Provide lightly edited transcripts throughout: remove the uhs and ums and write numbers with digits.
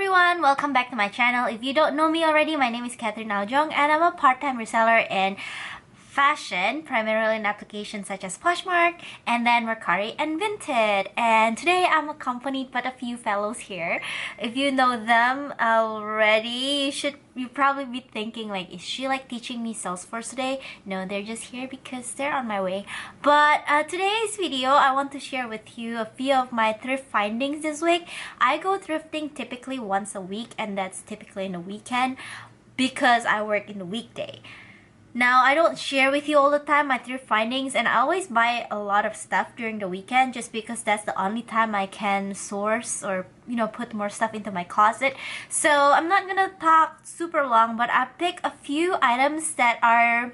everyone, welcome back to my channel. If you don't know me already, my name is Jong and I'm a part-time reseller in fashion, primarily in applications such as Poshmark and then Mercari and Vinted. And today I'm accompanied by a few fellows here. If you know them already, you probably be thinking like, is she like teaching me Salesforce today? No, they're just here because they're on my way. But today's video, I want to share with you a few of my thrift findings this week. I go thrifting typically once a week, and that's typically in the weekend because I work in the weekday. Now, I don't share with you all the time my thrift findings, and I always buy a lot of stuff during the weekend just because that's the only time I can source or, put more stuff into my closet. So I'm not gonna talk super long, but I pick a few items that are,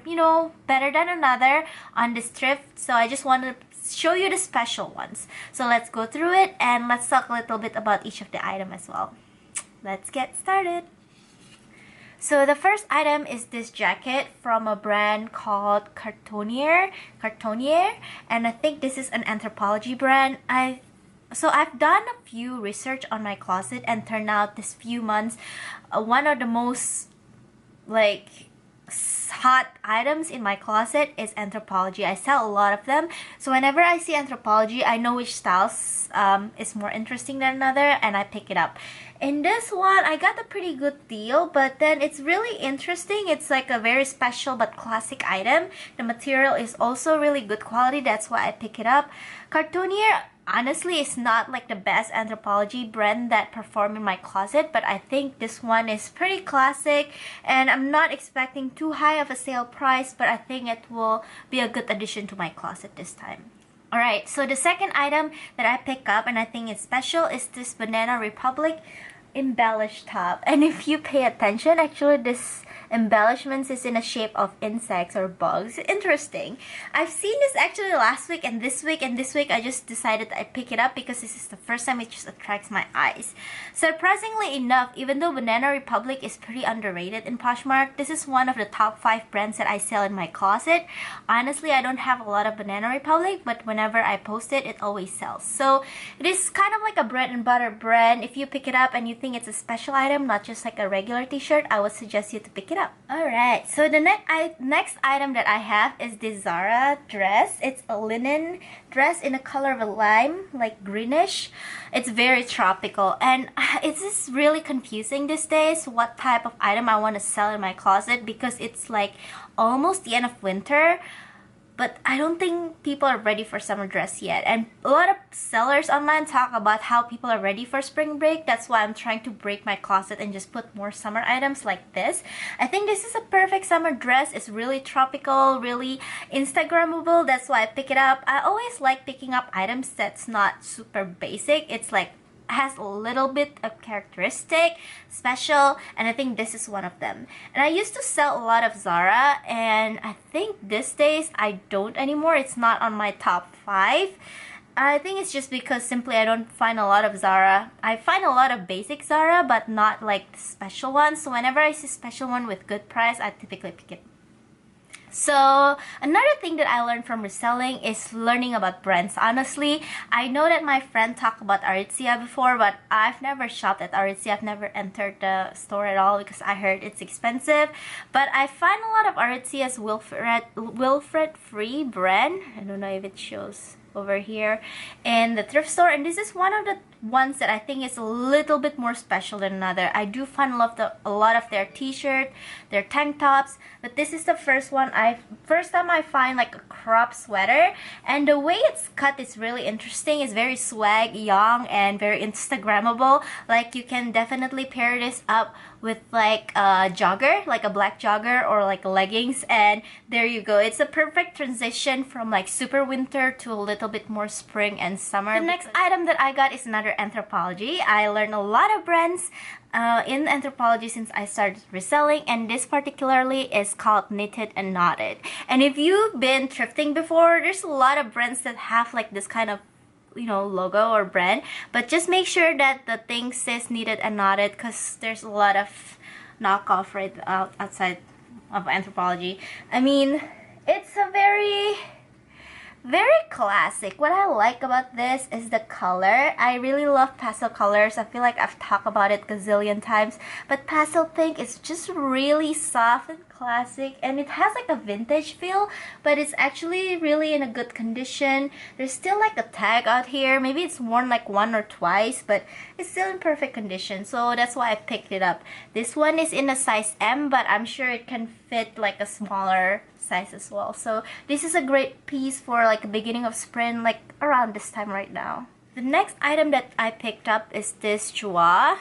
better than another on this thrift. So I just want to show you the special ones. So let's go through it and let's talk a little bit about each of the item as well. Let's get started. So the first item is this jacket from a brand called Cartonnier, and I think this is an Anthropologie brand. So I've done a few research on my closet and turned out this few months one of the most hot items in my closet is Anthropologie. I sell a lot of them, so whenever I see Anthropologie, I know which styles is more interesting than another, and I pick it up. In this one, I got a pretty good deal, but then it's really interesting. It's like a very special but classic item. The material is also really good quality, that's why I pick it up. Cartonnier honestly is not like the best Anthropologie brand that perform in my closet, but I think this one is pretty classic, and I'm not expecting too high of a sale price, but I think it will be a good addition to my closet this time. Alright, so the second item that I pick up and I think is special is this Banana Republic embellished top. And if you pay attention, actually this embellishments is in a shape of insects or bugs. Interesting. I've seen this actually last week and this week, I just decided I pick it up because this is the first time it just attracts my eyes. Surprisingly enough, even though Banana Republic is pretty underrated in Poshmark, this is one of the top 5 brands that I sell in my closet. Honestly, I don't have a lot of Banana Republic, but whenever I post it, it always sells. So it is kind of like a bread and butter brand. If you pick it up and you think it's a special item, not just like a regular t-shirt, I would suggest you to pick it up. Alright, so the next item that I have is this Zara dress. It's a linen dress in a color of a lime, like greenish. It's very tropical, and it's just really confusing these days what type of item I want to sell in my closet because it's like almost the end of winter. But I don't think people are ready for summer dress yet. And a lot of sellers online talk about how people are ready for spring break. That's why I'm trying to break my closet and just put more summer items like this. I think this is a perfect summer dress. It's really tropical, really Instagrammable. That's why I pick it up. I always like picking up items that's not super basic. It's like has a little bit of characteristic, special, and I think this is one of them. And I used to sell a lot of Zara, and I think these days I don't anymore. It's not on my top 5. I think it's just because simply I don't find a lot of Zara. I find a lot of basic Zara, but not like the special ones. So whenever I see special one with good price, I typically pick it. So another thing that I learned from reselling is learning about brands. Honestly, I know that my friend talked about Aritzia before, but I've never shopped at Aritzia. I've never entered the store at all because I heard it's expensive. But I find a lot of Aritzia's Wilfred Free brand. I don't know if it shows over here in the thrift store, and this is one of the ones that I think is a little bit more special than another. I do find a lot of their t-shirt, their tank tops, but this is the first time I find like a crop sweater, and the way it's cut is really interesting. It's very swag, young, and very Instagrammable. Like you can definitely pair this up with like a jogger, like a black jogger or like leggings, and there you go. It's a perfect transition from like super winter to a little bit more spring and summer. The next item that I got is another Anthropologie. I learned a lot of brands in Anthropologie since I started reselling, and this particularly is called Knitted and Knotted. And if you've been thrifting before, there's a lot of brands that have like this kind of logo or brand, but just make sure that the thing says Knitted and Knotted because there's a lot of knockoff right outside of Anthropologie. I mean, it's a very Very classic. What I like about this is the color. I really love pastel colors. I feel like I've talked about it gazillion times. But pastel pink is just really soft and classic. And it has like a vintage feel. But it's actually really in a good condition. There's still like a tag out here. Maybe it's worn like one or twice. But it's still in perfect condition. So that's why I picked it up. This one is in a size M. But I'm sure it can fit like a smaller size as well. So this is a great piece for like the beginning of spring, like around this time right now. The next item that I picked up is this jua.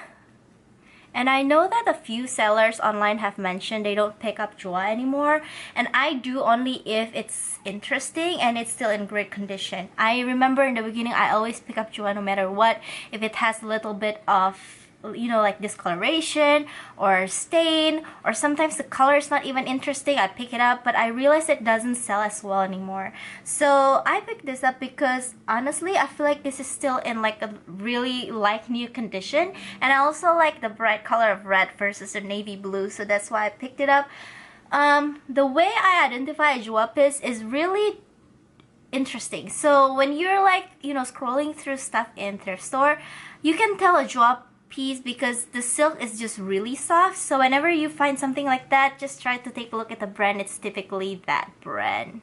And I know that a few sellers online have mentioned they don't pick up jua anymore. And I do only if it's interesting and it's still in great condition. I remember in the beginning I always pick up jua no matter what. If it has a little bit of, you know, like discoloration or stain, or sometimes the color is not even interesting, I pick it up, but I realize it doesn't sell as well anymore. So I picked this up because honestly I feel like this is still in like a really like new condition, and I also like the bright color of red versus the navy blue, so that's why I picked it up. The way I identify a jua piece is really interesting. So when you're like, you know, scrolling through stuff in thrift store, you can tell a jua piece because the silk is just really soft. So whenever you find something like that, just try to take a look at the brand. It's typically that brand.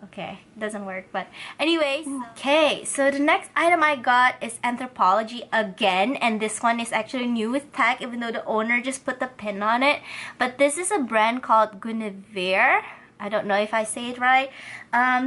Okay, doesn't work, but anyways. Okay, so the next item I got is Anthropologie again, and this one is actually new with tag, even though the owner just put the pin on it. But this is a brand called Guinevere. I don't know if I say it right.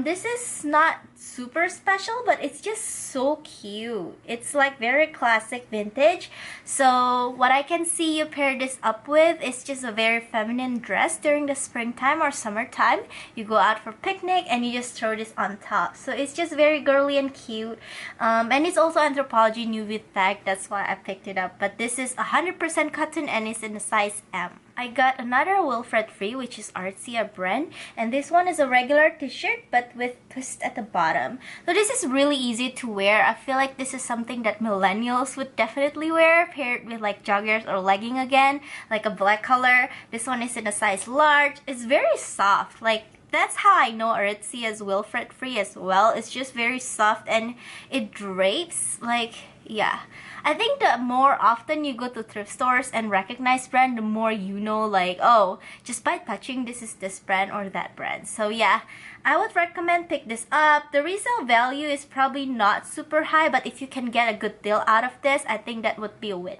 This is not super special, but it's just so cute. It's like very classic vintage. So what I can see you pair this up with is just a very feminine dress during the springtime or summertime. You go out for picnic and you just throw this on top. So it's just very girly and cute. And it's also Anthropologie new with tag. That's why I picked it up. But this is 100% cotton and it's in a size M. I got another Wilfred Free, which is Aritzia brand, and this one is a regular t-shirt but with twist at the bottom. So this is really easy to wear. I feel like this is something that millennials would definitely wear, paired with like joggers or legging again, like a black color. This one is in a size large. It's very soft. Like, that's how I know Aritzia's Wilfred Free as well. It's just very soft and it drapes. Like, yeah. I think the more often you go to thrift stores and recognize brand, the more you know, like, oh, just by touching, this is this brand or that brand. So yeah, I would recommend pick this up. The resale value is probably not super high, but if you can get a good deal out of this, I think that would be a win.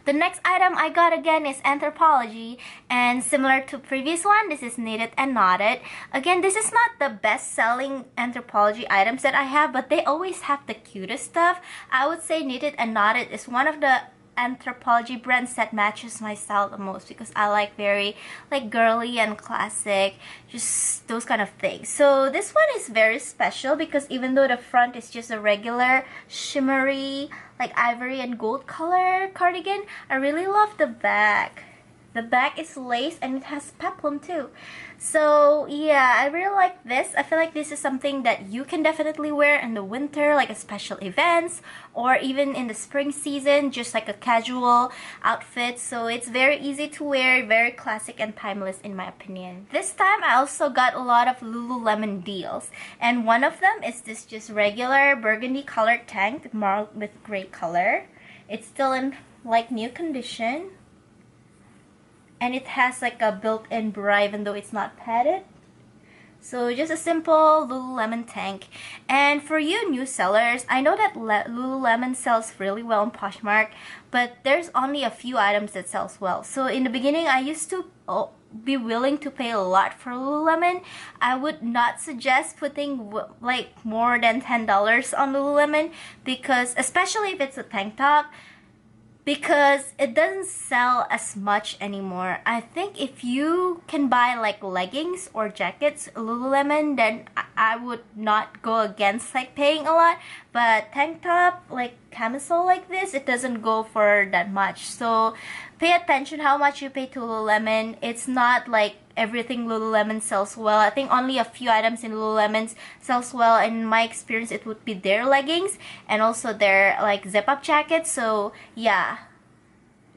The next item I got again is Anthropologie, and similar to previous one, this is knitted and knotted. Again, this is not the best-selling Anthropologie items that I have, but they always have the cutest stuff. I would say knitted and knotted is one of the Anthropologie brands that matches my style the most, because I like very like girly and classic, just those kind of things. So this one is very special because even though the front is just a regular shimmery like ivory and gold color cardigan, I really love the back. The back is lace and it has peplum too. So yeah, I really like this. I feel like this is something that you can definitely wear in the winter, like a special events, or even in the spring season, just like a casual outfit. So it's very easy to wear, very classic and timeless in my opinion. This time I also got a lot of Lululemon deals, and one of them is this just regular burgundy colored tank marked with gray color. It's still in like new condition. And it has like a built-in bra even though it's not padded. So just a simple Lululemon tank. And for you new sellers, I know that Lululemon sells really well on Poshmark, but there's only a few items that sells well. So in the beginning, I used to be willing to pay a lot for Lululemon. I would not suggest putting like more than $10 on Lululemon, because especially if it's a tank top, because it doesn't sell as much anymore. I think if you can buy like leggings or jackets, Lululemon, then I would not go against like paying a lot. But tank top, like camisole like this, it doesn't go for that much. So pay attention how much you pay to Lululemon. It's not like everything Lululemon sells well. I think only a few items in Lululemon sells well. In my experience, it would be their leggings and also their like zip-up jackets. So yeah,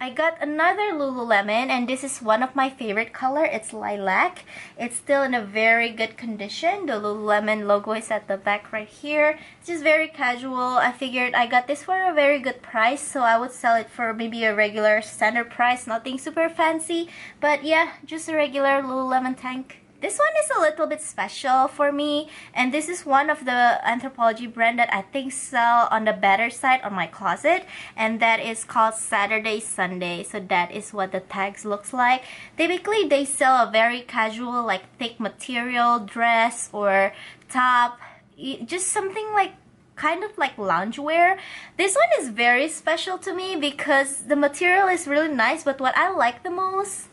I got another Lululemon, and this is one of my favorite color. It's lilac. It's still in a very good condition. The Lululemon logo is at the back right here. It's just very casual. I figured I got this for a very good price, so I would sell it for maybe a regular standard price, nothing super fancy. But yeah, just a regular Lululemon tank. This one is a little bit special for me, and this is one of the Anthropologie brand that I think sell on the better side on my closet, and that is called Saturday Sunday. So that is what the tags looks like. Typically they sell a very casual, like thick material dress or top, just something like kind of like loungewear. This one is very special to me because the material is really nice, but what I like the most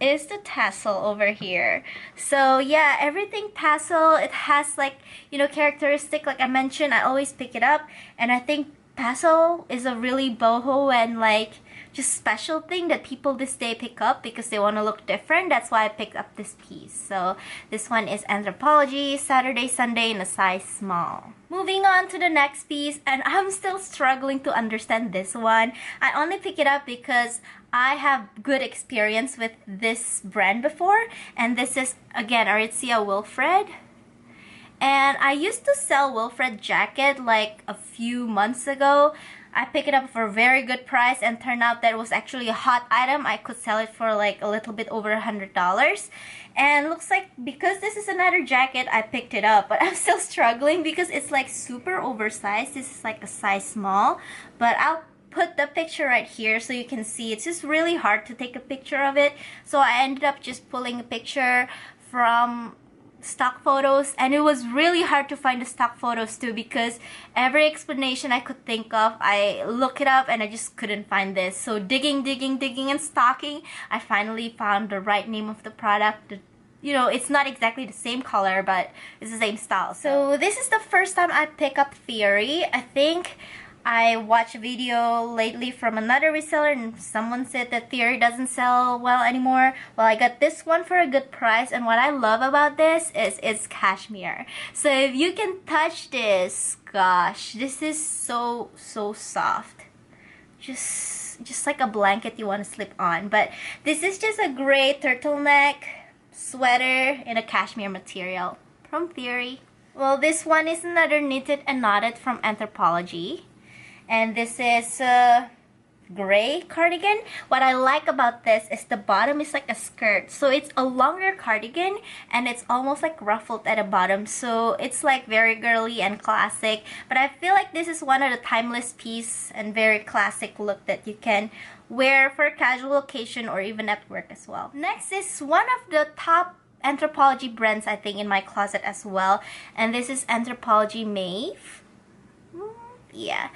is the tassel over here. So yeah, everything tassel. It has like, you know, characteristic, like I mentioned, I always pick it up, and I think tassel is a really boho and like just special thing that people this day pick up because they want to look different. That's why I picked up this piece. So this one is Anthropologie Saturday Sunday in a size small. Moving on to the next piece, and I'm still struggling to understand this one. I only pick it up because I have good experience with this brand before, and this is again Aritzia Wilfred. And I used to sell Wilfred jacket like a few months ago. I picked it up for a very good price, and turned out that it was actually a hot item. I could sell it for like a little bit over $100. And looks like because this is another jacket, I picked it up. But I'm still struggling because it's like super oversized. This is like a size small. But I'll put the picture right here so you can see. It's just really hard to take a picture of it. So I ended up just pulling a picture from stock photos, and it was really hard to find the stock photos too because every explanation I could think of, I look it up and I just couldn't find this. So digging and stalking, I finally found the right name of the product. You know, it's not exactly the same color, but it's the same style. So this is the first time I pick up Theory. I think I watched a video lately from another reseller, and someone said that Theory doesn't sell well anymore. Well, I got this one for a good price, and what I love about this is it's cashmere. So if you can touch this, gosh, this is so soft. Just like a blanket you want to slip on. But this is just a gray turtleneck sweater in a cashmere material from Theory. Well, this one is another knitted and knotted from Anthropologie. And this is a gray cardigan. What I like about this is the bottom is like a skirt. So it's a longer cardigan, and it's almost like ruffled at the bottom. So it's like very girly and classic. But I feel like this is one of the timeless piece and very classic look that you can wear for a casual occasion or even at work as well. Next is one of the top Anthropologie brands I think in my closet as well. And this is Anthropologie Maeve. Yeah.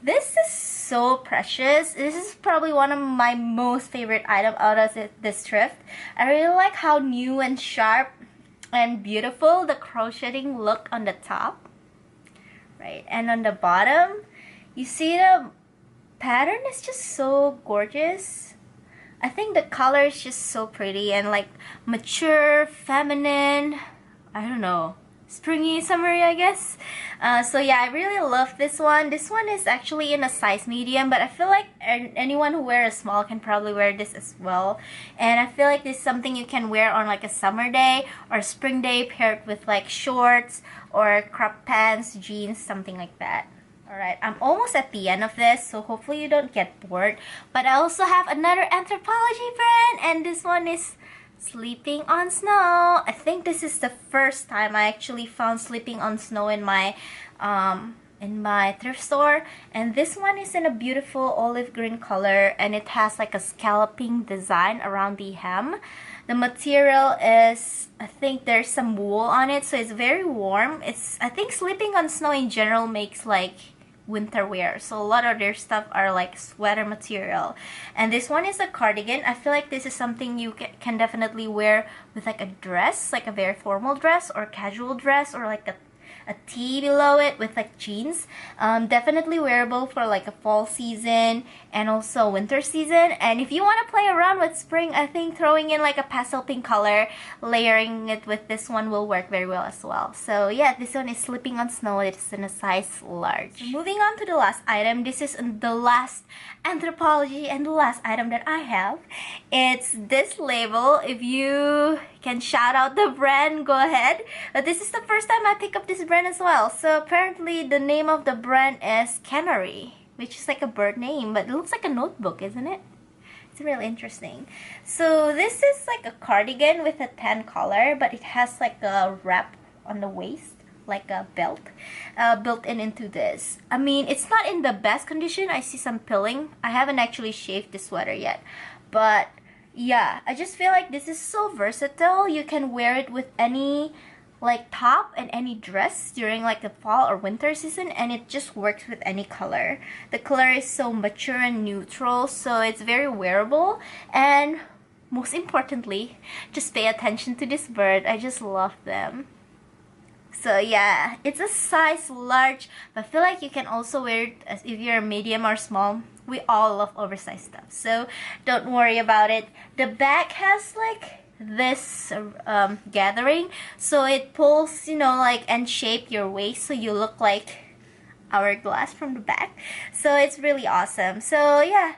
This is so precious. This is probably one of my most favorite item out of this thrift. I really like how new and sharp and beautiful the crocheting look on the top. Right, and on the bottom, you see the pattern is just so gorgeous. I think the color is just so pretty and like mature, feminine. I don't know. Springy, summery, I guess. So yeah, I really love this one. This one is actually in a size medium, but I feel like anyone who wears a small can probably wear this as well. And I feel like this is something you can wear on like a summer day or spring day paired with like shorts or crop pants, jeans, something like that. Alright, I'm almost at the end of this, so hopefully you don't get bored. But I also have another Anthropologie brand, and this one is Sleeping on Snow. I think this is the first time I actually found Sleeping on Snow in my thrift store. And this one is in a beautiful olive green color, and it has like a scalloping design around the hem. The material is, I think there's some wool on it, so it's very warm. I think Sleeping on Snow in general makes like winter wear, so a lot of their stuff are like sweater material. And this one is a cardigan. I feel like this is something you can definitely wear with like a dress, like a very formal dress or casual dress, or like a a tee below it with like jeans. Definitely wearable for like a fall season and also winter season. And if you want to play around with spring, I think throwing in like a pastel pink color, layering it with this one will work very well as well. So yeah, this one is slipping on snow. It's in a size large. So moving on to the last item. This is the last Anthropologie and the last item that I have. It's this label. If you can shout out the brand, go ahead. But this is the first time I pick up this brand as well. So apparently the name of the brand is Canary, which is like a bird name, but it looks like a notebook, isn't it? It's really interesting. So this is like a cardigan with a tan collar, but it has like a wrap on the waist, like a belt built in into this. I mean, it's not in the best condition. I see some pilling. I haven't actually shaved this sweater yet, but yeah, I just feel like this is so versatile. You can wear it with any like top and any dress during like the fall or winter season, and it just works with any color. The color is so mature and neutral, so it's very wearable. And most importantly, just pay attention to this bird. I just love them. So yeah, it's a size large, but I feel like you can also wear it as if you're medium or small. We all love oversized stuff, so don't worry about it. The back has like this gathering, so it pulls, you know, like, and shape your waist so you look like hourglass from the back. So it's really awesome. So yeah,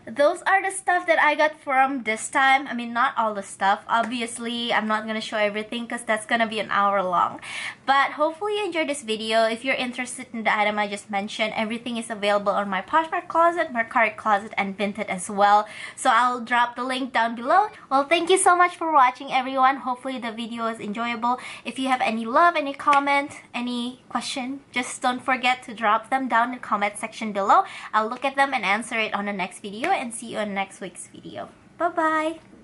those are the stuff that I got from this time. I mean, not all the stuff. Obviously, I'm not gonna show everything because that's gonna be an hour long. But hopefully you enjoyed this video. If you're interested in the item I just mentioned, everything is available on my Poshmark closet, Mercari closet, and Vinted as well. So I'll drop the link down below. Well, thank you so much for watching, everyone. Hopefully the video is enjoyable. If you have any love, any comment, any question, just don't forget to drop them down in the comment section below. I'll look at them and answer it on the next video, and see you on next week's video. Bye bye.